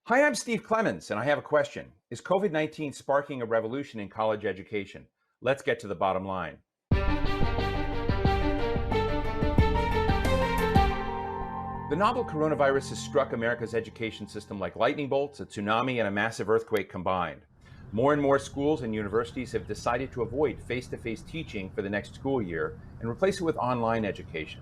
Hi, I'm Steve Clemons, and I have a question. Is COVID 19 sparking a revolution in college education? Let's get to the bottom line. The novel coronavirus has struck America's education system like lightning bolts, a tsunami, and a massive earthquake combined. More and more schools and universities have decided to avoid face to face teaching for the next school year and replace it with online education.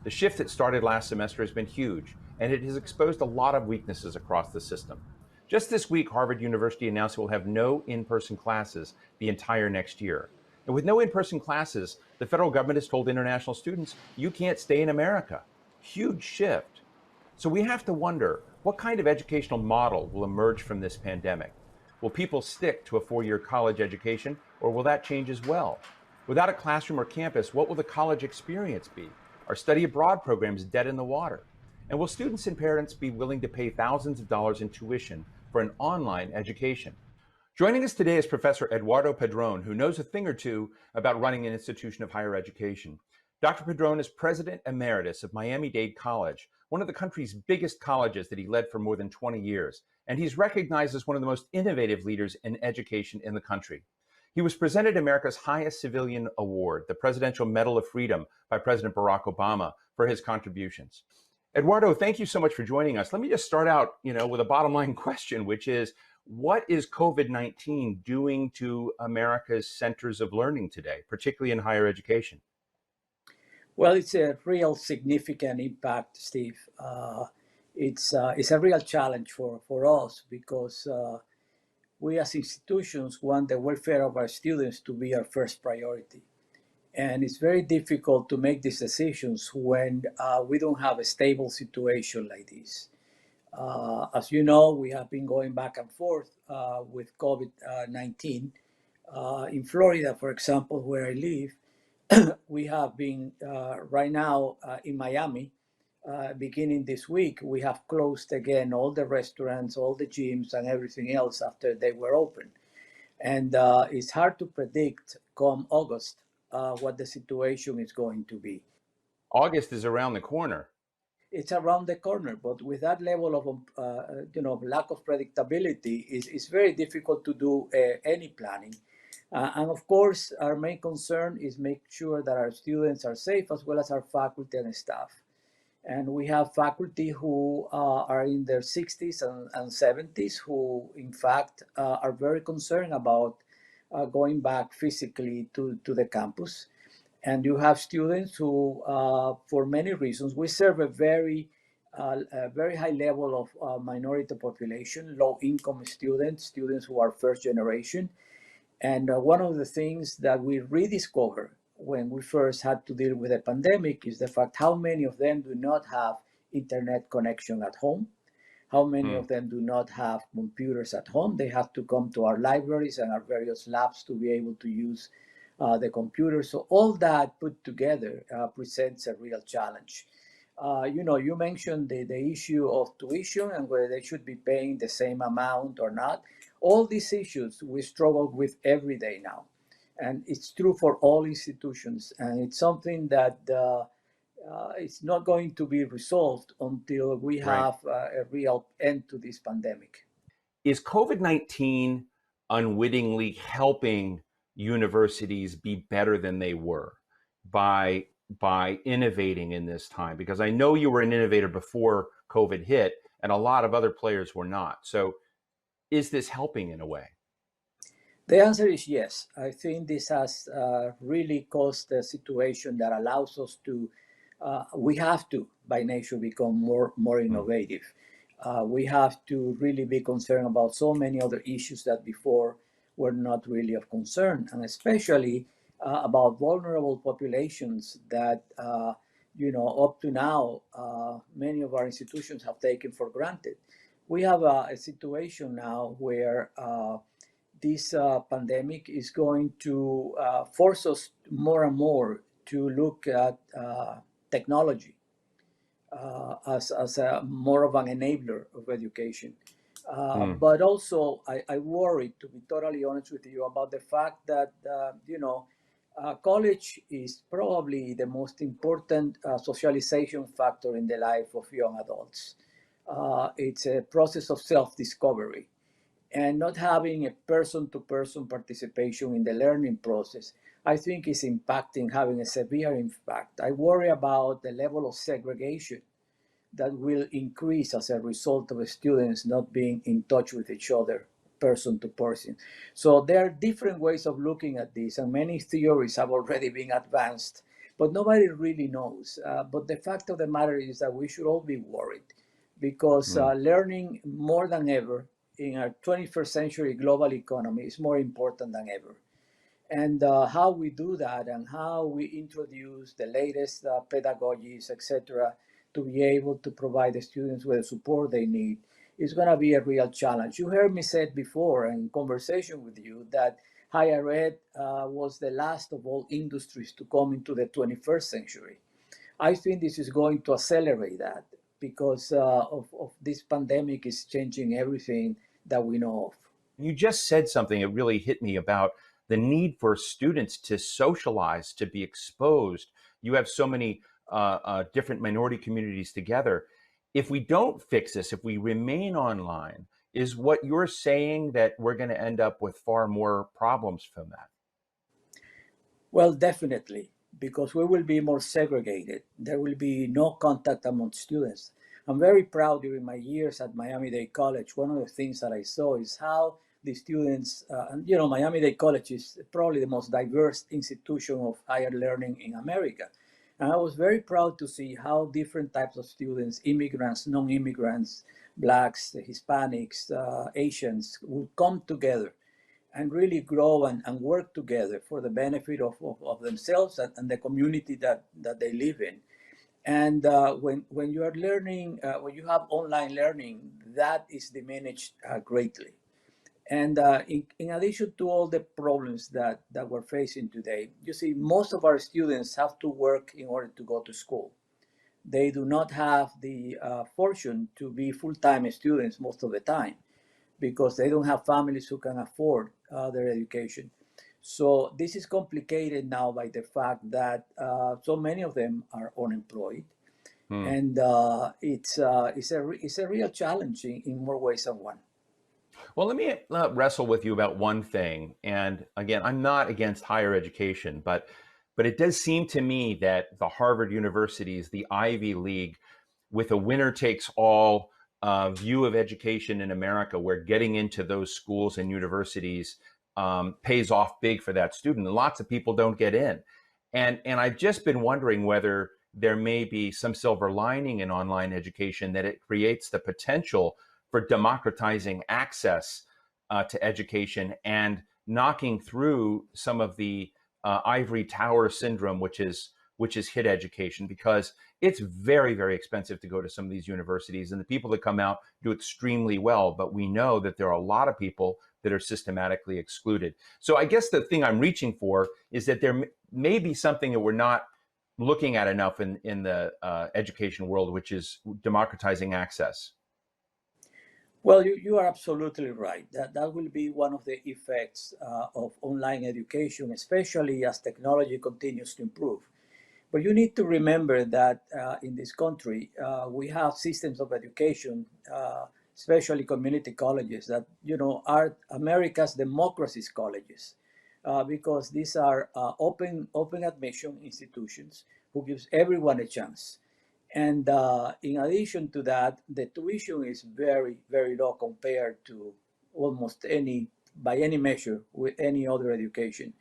The shift that started last semester has been huge, and it has exposed a lot of weaknesses across the system. Just this week, Harvard University announced it will have no in person classes the entire next year. And with no in person classes, the federal government has told international students, you can't stay in America. Huge shift. So we have to wonder what kind of educational model will emerge from this pandemic? Will people stick to a 4 year college education, or will that change as well? Without a classroom or campus, what will the college experience be? Are study abroad programs dead in the water? And will students and parents be willing to pay thousands of dollars in tuition for an online education? Joining us today is Professor Eduardo Padron, who knows a thing or two about running an institution of higher education. Dr. Padron is President Emeritus of Miami Dade College, one of the country's biggest colleges that he led for more than 20 years, and he's recognized as one of the most innovative leaders in education in the country. He was presented America's highest civilian award, the Presidential Medal of Freedom, by President Barack Obama for his contributions. Eduardo, thank you so much for joining us. Let me just start out, with a bottom line question, which is, what is COVID-19 doing to America's centers of learning today, particularly in higher education? Well, it's a real significant impact, Steve. It's a real challenge for us because we as institutions want the welfare of our students to be our first priority. And it's very difficult to make these decisions when we don't have a stable situation like this. As you know, we have been going back and forth with COVID 19. In Florida, for example, where I live, we have been right now in Miami. Beginning this week, we have closed again all the restaurants, all the gyms, and everything else after they were open. And it's hard to predict come August what the situation is going to be. August is around the corner. It's around the corner, but with that level of lack of predictability, it's very difficult to do any planning. And of course, our main concern is make sure that our students are safe as well as our faculty and staff. And we have faculty who are in their 60s and 70s who, in fact, are very concerned about going back physically to the campus. And you have students who, for many reasons, we serve a very high level of minority population, low income students, students who are first generation. And one of the things that we rediscovered when we first had to deal with the pandemic is the fact how many of them do not have internet connection at home, how many of them do not have computers at home. They have to come to our libraries and our various labs to be able to use the computer. So all that put together presents a real challenge. You mentioned the issue of tuition and whether they should be paying the same amount or not. All these issues we struggle with every day now. And it's true for all institutions. And it's something that it's not going to be resolved until we Right. have a real end to this pandemic. Is COVID 19 unwittingly helping universities be better than they were by innovating in this time? Because I know you were an innovator before COVID hit, and a lot of other players were not. So is this helping in a way? The answer is yes. I think this has really caused a situation that allows us to, we have to, by nature, become more Mm. innovative. We have to really be concerned about so many other issues that before were not really of concern, and especially about vulnerable populations that, up to now, many of our institutions have taken for granted. We have a situation now where this pandemic is going to force us more and more to look at technology as more of an enabler of education. Mm. But also, I worry, to be totally honest with you, about the fact that, college is probably the most important socialization factor in the life of young adults. It's a process of self-discovery, and not having a person-to-person participation in the learning process, I think is impacting, having a severe impact. I worry about the level of segregation that will increase as a result of students not being in touch with each other person to person. So there are different ways of looking at this, and many theories have already been advanced, but nobody really knows. But the fact of the matter is that we should all be worried, because Mm. learning more than ever in our 21st century global economy is more important than ever. And how we do that, and how we introduce the latest pedagogies, etc., to be able to provide the students with the support they need, is going to be a real challenge. You heard me say before in conversation with you that higher ed was the last of all industries to come into the 21st century. I think this is going to accelerate that, because of this pandemic is changing everything that we know of. You just said something that really hit me about the need for students to socialize, to be exposed. You have so many different minority communities together. If we don't fix this, if we remain online, is what you're saying that we're going to end up with far more problems from that? Well, definitely, because we will be more segregated. There will be no contact among students. I'm very proud during my years at Miami Dade College. One of the things that I saw is how the students, and Miami Dade College is probably the most diverse institution of higher learning in America. And I was very proud to see how different types of students, immigrants, non immigrants, Blacks, Hispanics, Asians, would come together and really grow and work together for the benefit of themselves and the community that they live in. And when you are learning, when you have online learning, that is diminished greatly. And in addition to all the problems that we're facing today, you see, most of our students have to work in order to go to school. They do not have the fortune to be full-time students most of the time, because they don't have families who can afford their education. So this is complicated now by the fact that so many of them are unemployed, Hmm. and it's a real challenge in more ways than one. Well, let me wrestle with you about one thing. And again, I'm not against higher education, but it does seem to me that the Harvard universities, the Ivy League, with a winner takes all view of education in America, where getting into those schools and universities pays off big for that student. And lots of people don't get in. And I've just been wondering whether there may be some silver lining in online education, that it creates the potential for democratizing access to education and knocking through some of the ivory tower syndrome, which is hit education, because it's very, very expensive to go to some of these universities, and the people that come out do extremely well. But we know that there are a lot of people that are systematically excluded. So I guess the thing I'm reaching for is that there may be something that we're not looking at enough in the education world, which is democratizing access. Well, you are absolutely right. That will be one of the effects of online education, especially as technology continues to improve. But you need to remember that in this country, we have systems of education, especially community colleges, that are America's democracy's colleges, because these are open admission institutions who gives everyone a chance. And in addition to that, the tuition is very, very low compared to almost any, by any measure, with any other education.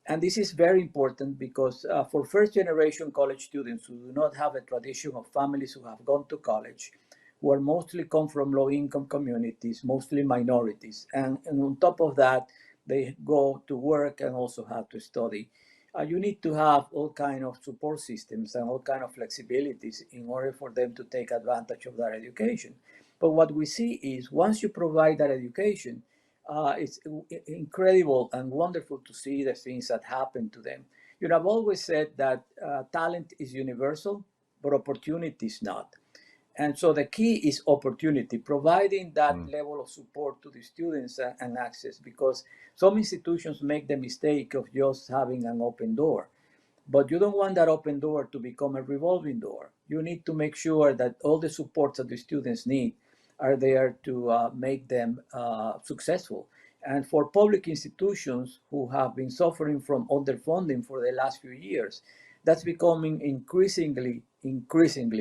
And this is very important because for first generation college students who do not have a tradition of families who have gone to college, who are mostly come from low income communities, mostly minorities, and on top of that, they go to work and also have to study. You need to have all kind of support systems and all kind of flexibilities in order for them to take advantage of that education. But what we see is once you provide that education, it's incredible and wonderful to see the things that happen to them. I've always said that talent is universal, but opportunity is not. And so the key is opportunity, providing that Mm. level of support to the students and access, because some institutions make the mistake of just having an open door. But you don't want that open door to become a revolving door. You need to make sure that all the supports that the students need are there to make them successful. And for public institutions who have been suffering from underfunding for the last few years, that's becoming increasingly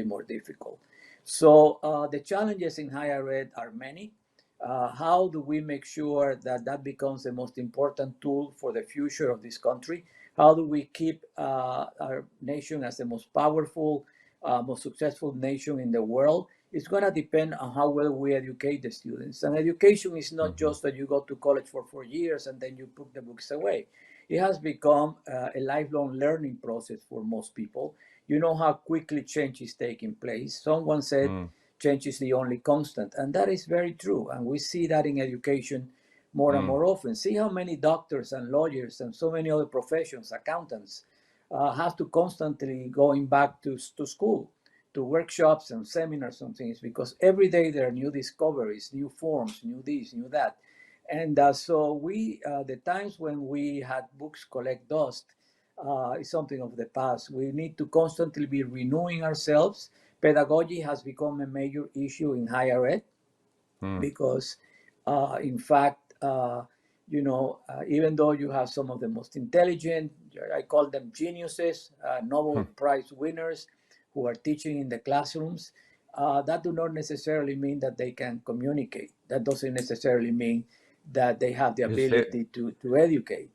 more difficult. So the challenges in higher ed are many. How do we make sure that that becomes the most important tool for the future of this country? How do we keep our nation as the most powerful, most successful nation in the world? It's going to depend on how well we educate the students. And education is not Hmm. just that you go to college for 4 years and then you put the books away. It has become a lifelong learning process for most people. You know how quickly change is taking place. Someone said Mm. change is the only constant, and that is very true. And we see that in education more and Mm. more often. See how many doctors and lawyers and so many other professions, accountants, have to constantly going back to school, to workshops and seminars and things, because every day there are new discoveries, new forms, new this, new that. And so the times when we had books collect dust is something of the past. We need to constantly be renewing ourselves. Pedagogy has become a major issue in higher ed Mm. because, in fact, even though you have some of the most intelligent, I call them geniuses, Hmm. Nobel Prize winners who are teaching in the classrooms, that do not necessarily mean that they can communicate. That doesn't necessarily mean that they have the Is it? ability to educate.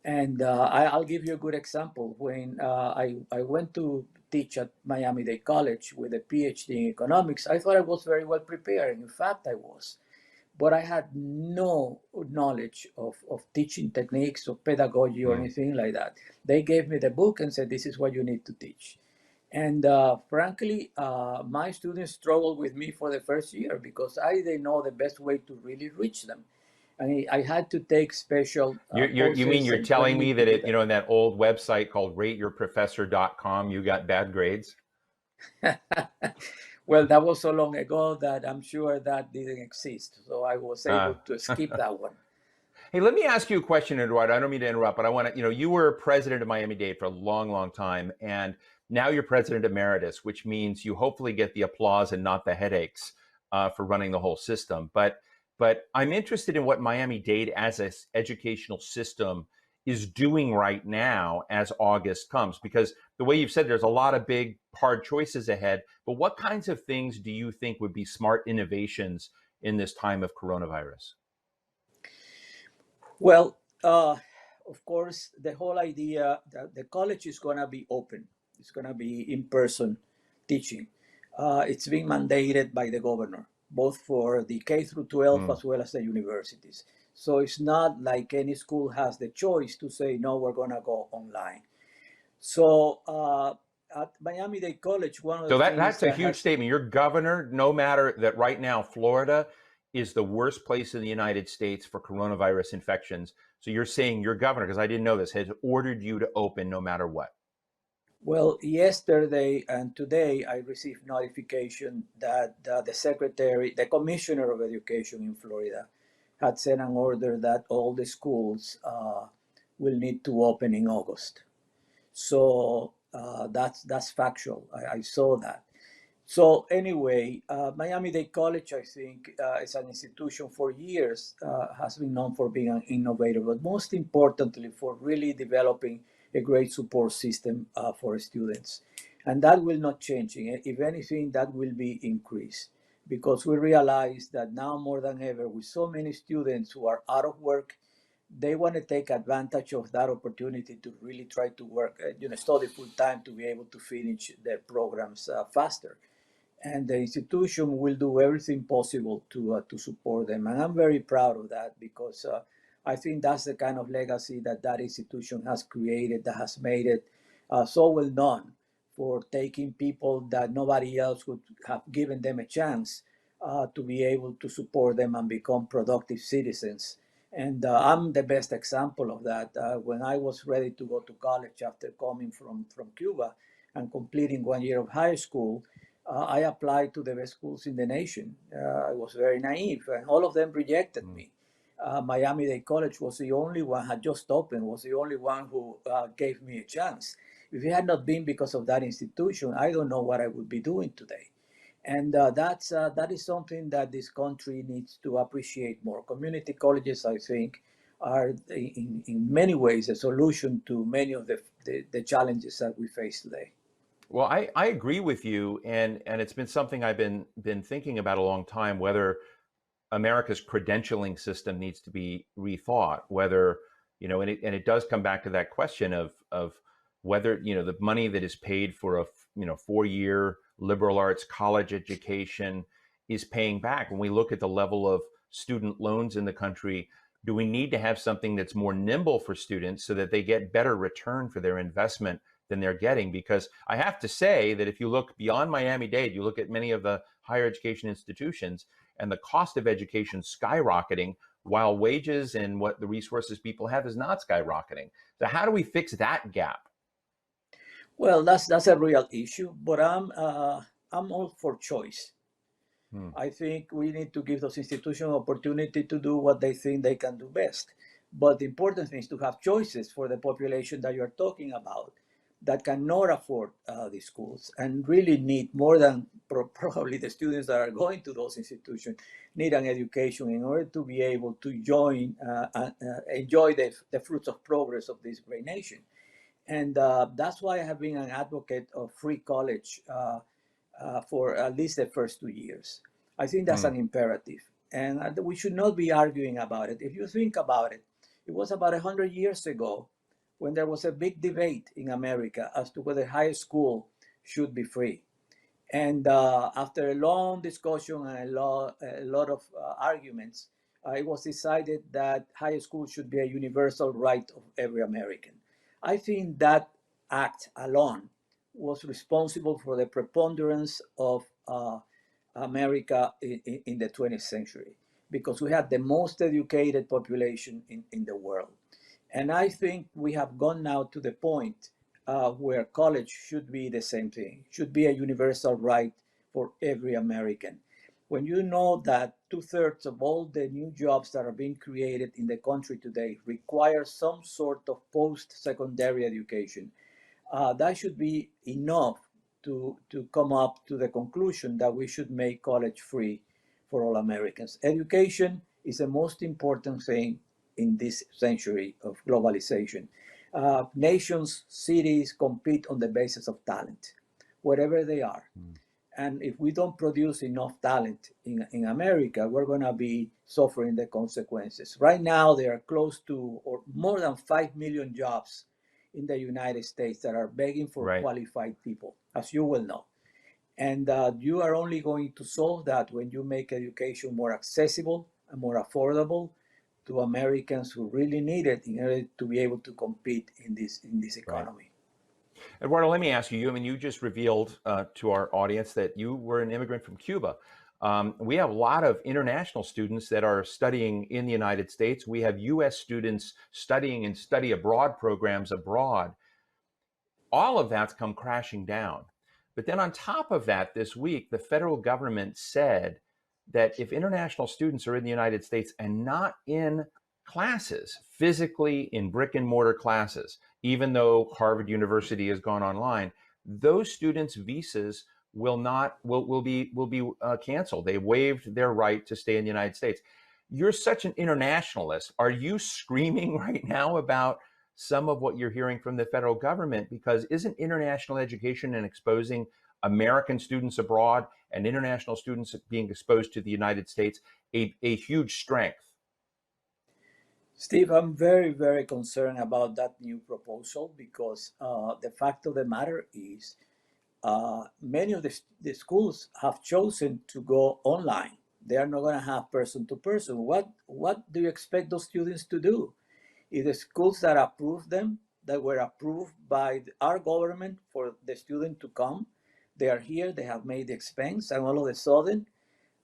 And I'll give you a good example. When I went to teach at Miami Dade College with a PhD in economics, I thought I was very well prepared. In fact, I was. But I had no knowledge of teaching techniques, of pedagogy, or Mm. anything like that. They gave me the book and said, this is what you need to teach. And frankly, my students struggled with me for the first year because I didn't know the best way to really reach them. I had to take special You mean courses you're and telling me training to that do in that old website called rateyourprofessor.com, you got bad grades? that. Well, that was so long ago that I'm sure that didn't exist. So I was Uh, able to skip that one. Hey, let me ask you a question, Eduardo. I don't mean to interrupt, but I want to, you were president of Miami Dade for a long, long time, and now you're president emeritus, which means you hopefully get the applause and not the headaches for running the whole system. But I'm interested in what Miami Dade as an educational system is doing right now as August comes, because the way you've said, there's a lot of big, hard choices ahead. But what kinds of things do you think would be smart innovations in this time of coronavirus? Well, of course, the whole idea that the college is going to be open, it's going to be in person teaching. It's being mandated by the governor, both for the K through 12 Mm. as well as the universities. So it's not like any school has the choice to say, no, we're going to go online. So at Miami Dade College, one of the So things that's a that huge has, statement. Your governor, no matter that right now, Florida is the worst place in the United States for coronavirus infections. So you're saying your governor, because I didn't know this, has ordered you to open no matter what. well, yesterday and today, I received notification that the commissioner of education in Florida, had sent an order that all the schools will need to open in August. So that's factual. I saw that. So anyway, Miami-Dade College, I think, is an institution for years, has been known for being an innovator, but most importantly, for really developing a great support system for students. And that will not change. If anything, that will be increased because we realize that now more than ever, with so many students who are out of work, they want to take advantage of that opportunity to really try to work, study full time to be able to finish their programs faster, and the institution will do everything possible to support them. And I'm very proud of that because I think that's the kind of legacy that that institution has created, that has made it so well known for taking people that nobody else would have given them a chance to be able to support them and become productive citizens. And I'm the best example of that. When I was ready to go to college after coming from Cuba and completing 1 year of high school, I applied to the best schools in the nation. I was very naive, and all of them rejected Mm. me. Miami Dade College was the only one, had just opened, was the only one who gave me a chance. If it had not been because of that institution, I don't know what I would be doing today. And that is something that this country needs to appreciate more. Community colleges, I think, are in many ways a solution to many of the challenges that we face today. Well, I agree with you, and it's been something I've been thinking about a long time, whether America's credentialing system needs to be rethought, whether, and it does come back to that question of whether, the money that is paid for a, 4-year liberal arts college education is paying back. When we look at the level of student loans in the country, do we need to have something that's more nimble for students so that they get better return for their investment than they're getting? Because I have to say that if you look beyond Miami-Dade, you look at many of the higher education institutions, and the cost of education skyrocketing while wages and what the resources people have is not skyrocketing. So how do we fix that gap? Well, that's a real issue, but I'm all for choice. Hmm. I think we need to give those institutions opportunity to do what they think they can do best. But the important thing is to have choices for the population that you're talking about that cannot afford these schools and really need more than probably the students that are going to those institutions need an education in order to be able to join enjoy the fruits of progress of this great nation. And that's why I have been an advocate of free college for at least the first 2 years. I think that's Hmm. an imperative. And we should not be arguing about it. If you think about it, it was about 100 years ago when there was a big debate in America as to whether high school should be free. And after a long discussion and a lot of arguments, it was decided that high school should be a universal right of every American. I think that act alone was responsible for the preponderance of America in the 20th century because we had the most educated population in the world. And I think we have gone now to the point where college should be the same thing, should be a universal right for every American. When you know that 2/3 of all the new jobs that are being created in the country today require some sort of post-secondary education, that should be enough to come up to the conclusion that we should make college free for all Americans. Education is the most important thing in this century of globalization. Nations, cities compete on the basis of talent, wherever they are. And if we don't produce enough talent in America, we're going to be suffering the consequences. Right now, there are close to or more than 5 million jobs in the United States that are begging for Right. qualified people, as you will know. And you are only going to solve that when you make education more accessible and more affordable to Americans who really need it in order to be able to compete in this Right. economy. Eduardo, let me ask you. I mean, you just revealed to our audience that you were an immigrant from Cuba. We have a lot of international students that are studying in the United States. We have U.S. students studying in study abroad programs abroad. All of that's come crashing down. But then on top of that, this week, the federal government said that if international students are in the United States and not in classes, physically in brick and mortar classes, even though Harvard University has gone online, those students' visas will be canceled. They waived their right to stay in the United States. You're such an internationalist. Are you screaming right now about some of what you're hearing from the federal government? Because isn't international education and exposing American students abroad and international students being exposed to the United States a huge strength? Steve, I'm very, very concerned about that new proposal because the fact of the matter is many of the schools have chosen to go online. They are not going to have person to person. What do you expect those students to do? If the schools that approve them, that were approved by our government for the student to come, they are here, they have made the expense, and all of a sudden,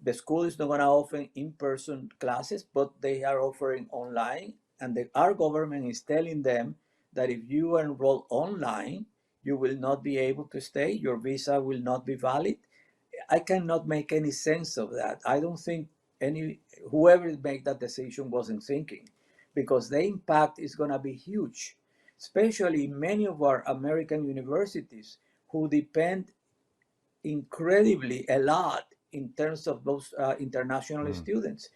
the school is not going to offer in-person classes, but they are offering online, and our government is telling them that if you enroll online, you will not be able to stay, your visa will not be valid. I cannot make any sense of that. I don't think any whoever made that decision wasn't thinking, because the impact is going to be huge. especially many of our American universities who depend incredibly a lot in terms of those international students.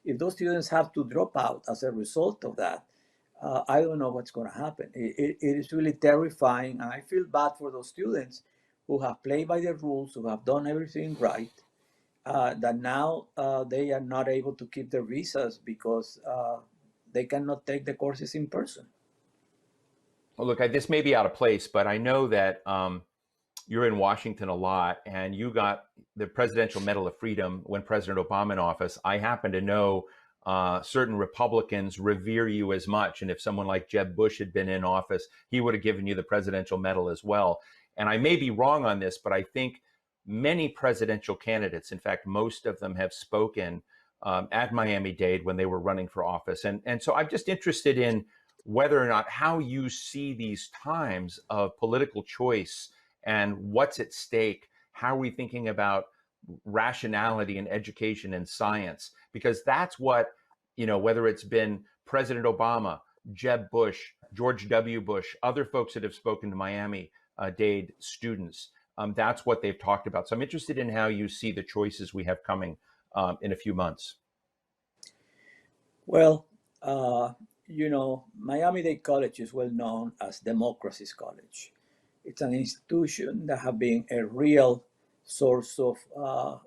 If those students have to drop out as a result of that, I don't know what's going to happen. It is really terrifying, and I feel bad for those students who have played by the rules, who have done everything right, that now they are not able to keep their visas because they cannot take the courses in person. Well, look, this may be out of place, but I know that you're in Washington a lot, and you got the Presidential Medal of Freedom when President Obama in office. I happen to know certain Republicans revere you as much, and if someone like Jeb Bush had been in office, he would have given you the Presidential Medal as well. And I may be wrong on this, but I think many presidential candidates, in fact, most of them have spoken at Miami Dade when they were running for office. And so I'm just interested in whether or not how you see these times of political choice and what's at stake. How are we thinking about rationality in education and science? Because that's what, whether it's been President Obama, Jeb Bush, George W. Bush, other folks that have spoken to Miami Dade students, that's what they've talked about. So I'm interested in how you see the choices we have coming in a few months. Well, Miami-Dade College is well known as Democracy's College. It's an institution that has been a real source of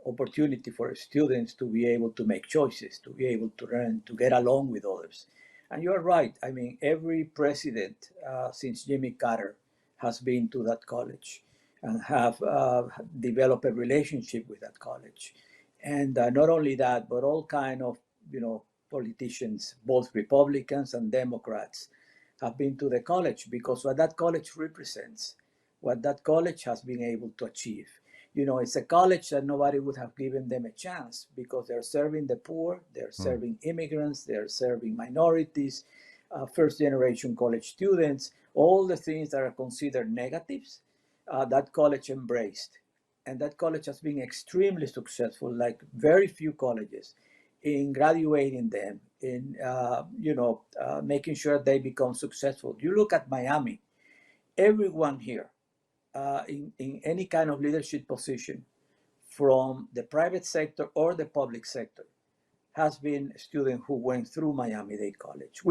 opportunity for students to be able to make choices, to be able to learn, to get along with others. And you're right. I mean, every president since Jimmy Carter has been to that college and have developed a relationship with that college. And not only that, but all kind of, politicians, both Republicans and Democrats, have been to the college because what that college represents, what that college has been able to achieve. It's a college that nobody would have given them a chance because they're serving the poor, they're serving immigrants, they're serving minorities, first generation college students, all the things that are considered negatives, that college embraced. And that college has been extremely successful, like very few colleges, in graduating them, in making sure they become successful. You look at Miami, everyone here in any kind of leadership position, from the private sector or the public sector, has been a student who went through Miami Dade College,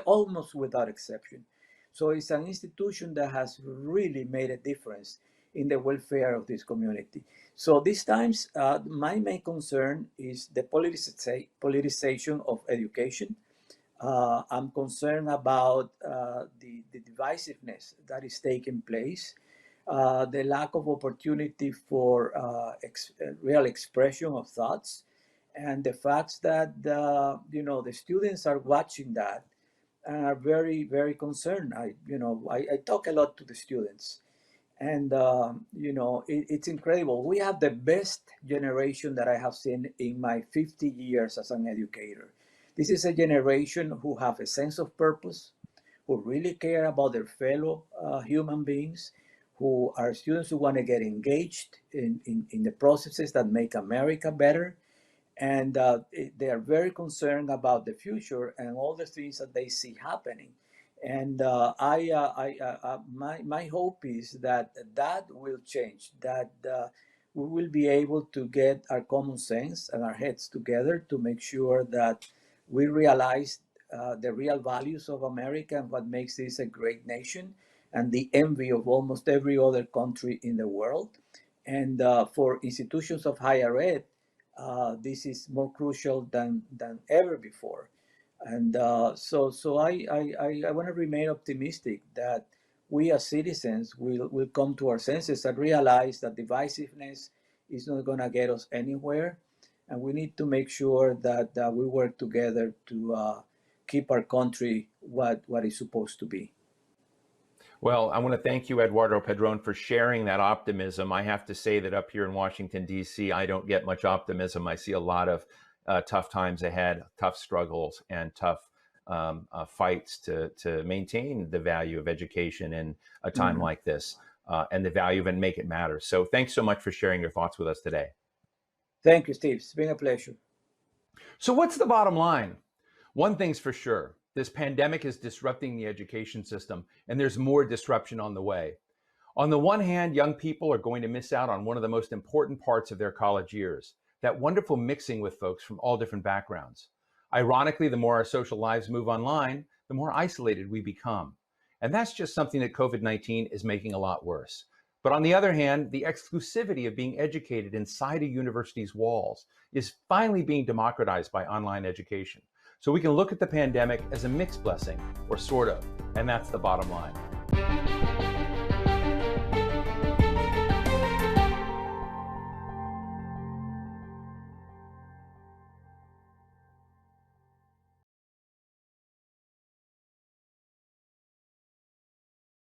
almost without exception. So it's an institution that has really made a difference in the welfare of this community. So these times, my main concern is the politicization of education. I'm concerned about the divisiveness that is taking place, the lack of opportunity for real expression of thoughts, and the fact that the students are watching that and are very, very concerned. I talk a lot to the students, and it's incredible. We have the best generation that I have seen in my 50 years as an educator. This is a generation who have a sense of purpose, who really care about their fellow human beings, who are students who want to get engaged in the processes that make America better. And they are very concerned about the future and all the things that they see happening. And my hope is that that will change, that we will be able to get our common sense and our heads together to make sure that we realize the real values of America and what makes this a great nation and the envy of almost every other country in the world. And for institutions of higher ed, this is more crucial than ever before. And so I want to remain optimistic that we as citizens will come to our senses and realize that divisiveness is not going to get us anywhere. And we need to make sure that we work together to keep our country what it's supposed to be. Well, I want to thank you, Eduardo Padron, for sharing that optimism. I have to say that up here in Washington, D.C., I don't get much optimism. I see a lot of tough times ahead, tough struggles, and tough fights to maintain the value of education in a time like this, and the value of it and make it matter. So thanks so much for sharing your thoughts with us today. Thank you, Steve. It's been a pleasure. So what's the bottom line? One thing's for sure. This pandemic is disrupting the education system, and there's more disruption on the way. On the one hand, young people are going to miss out on one of the most important parts of their college years, that wonderful mixing with folks from all different backgrounds. Ironically, the more our social lives move online, the more isolated we become. And that's just something that COVID-19 is making a lot worse. But on the other hand, the exclusivity of being educated inside a university's walls is finally being democratized by online education. So we can look at the pandemic as a mixed blessing, or sort of, and that's the bottom line.